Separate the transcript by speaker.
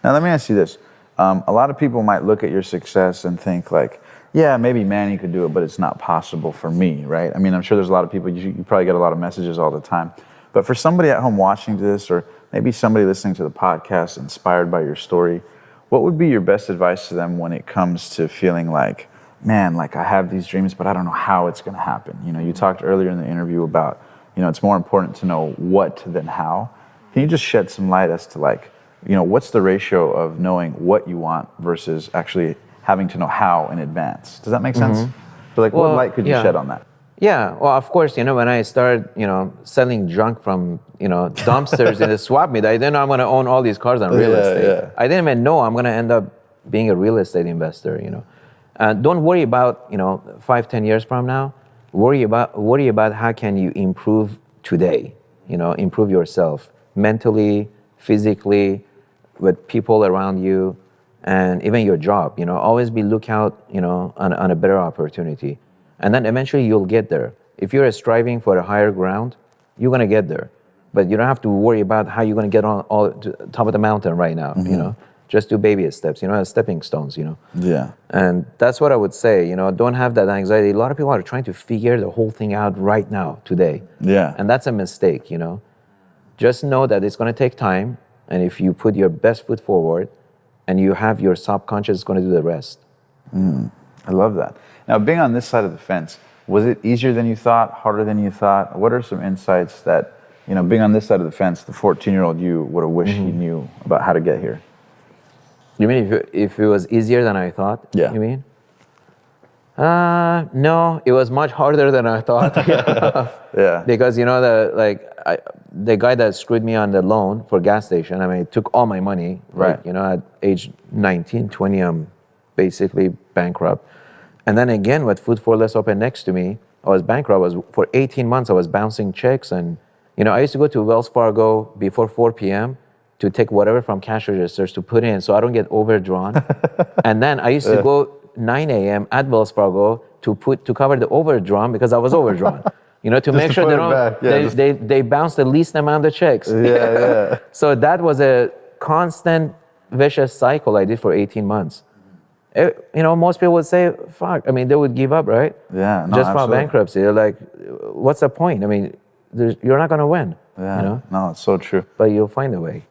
Speaker 1: Now, let me ask you this. A lot of people might look at your success and think like, yeah, maybe Manny could do it, but it's not possible for me, right? I mean, I'm sure there's a lot of people, you probably get a lot of messages all the time. But for somebody at home watching this, or maybe somebody listening to the podcast inspired by your story, what would be your best advice to them when it comes to feeling like, man, like I have these dreams, but I don't know how it's going to happen? You know, you talked earlier in the interview about, you know, it's more important to know what than how. Can you just shed some light as to like, you know, what's the ratio of knowing what you want versus actually having to know how in advance? Does that make sense? So like, what light could you shed on that?
Speaker 2: Yeah, well, of course, you know, when I started, you know, selling junk from, you know, dumpsters in the swap meet, I didn't know I'm going to own all these cars on real estate. Yeah. I didn't even know I'm going to end up being a real estate investor, you know. Don't worry about, you know, 5-10 years from now. Worry about how can you improve today, you know, improve yourself mentally, physically, with people around you, and even your job. You know, always be lookout, you know, on a better opportunity. And then eventually you'll get there. If you're striving for a higher ground, you're gonna get there. But you don't have to worry about how you're gonna get on all to the top of the mountain right now, you know. Just do baby steps, you know, stepping stones, you know.
Speaker 1: Yeah.
Speaker 2: And that's what I would say, you know, don't have that anxiety. A lot of people are trying to figure the whole thing out right now, today.
Speaker 1: Yeah.
Speaker 2: And that's a mistake, you know. Just know that it's gonna take time, and if you put your best foot forward and you have your subconscious gonna do the rest.
Speaker 1: I love that. Now, being on this side of the fence, was it easier than you thought, harder than you thought? What are some insights that, you know, being on this side of the fence, the 14-year-old you would have wished he knew about how to get here?
Speaker 2: You mean if it was easier than I thought?
Speaker 1: Yeah.
Speaker 2: You mean? No, it was much harder than I thought.
Speaker 1: Yeah.
Speaker 2: Because, you know, the guy that screwed me on the loan for gas station, I mean, it took all my money.
Speaker 1: Right.
Speaker 2: Like, you know, at age 19, 20, I'm basically bankrupt. And then again, with Food for Less open next to me, I was bankrupt. For 18 months, I was bouncing checks. And, you know, I used to go to Wells Fargo before 4 p.m. to take whatever from cash registers to put in so I don't get overdrawn. And then I used to go 9 a.m. at Wells Fargo to cover the overdrawn because I was overdrawn. You know, to make sure they bounce the least amount of checks.
Speaker 1: Yeah.
Speaker 2: So that was a constant vicious cycle I did for 18 months. You know, most people would say, fuck, I mean, they would give up, right?
Speaker 1: Yeah, no,
Speaker 2: just for
Speaker 1: absolutely.
Speaker 2: bankruptcy. They're like, what's the point? I mean, you're not going to win.
Speaker 1: Yeah,
Speaker 2: you know?
Speaker 1: no, it's so true.
Speaker 2: But you'll find a way.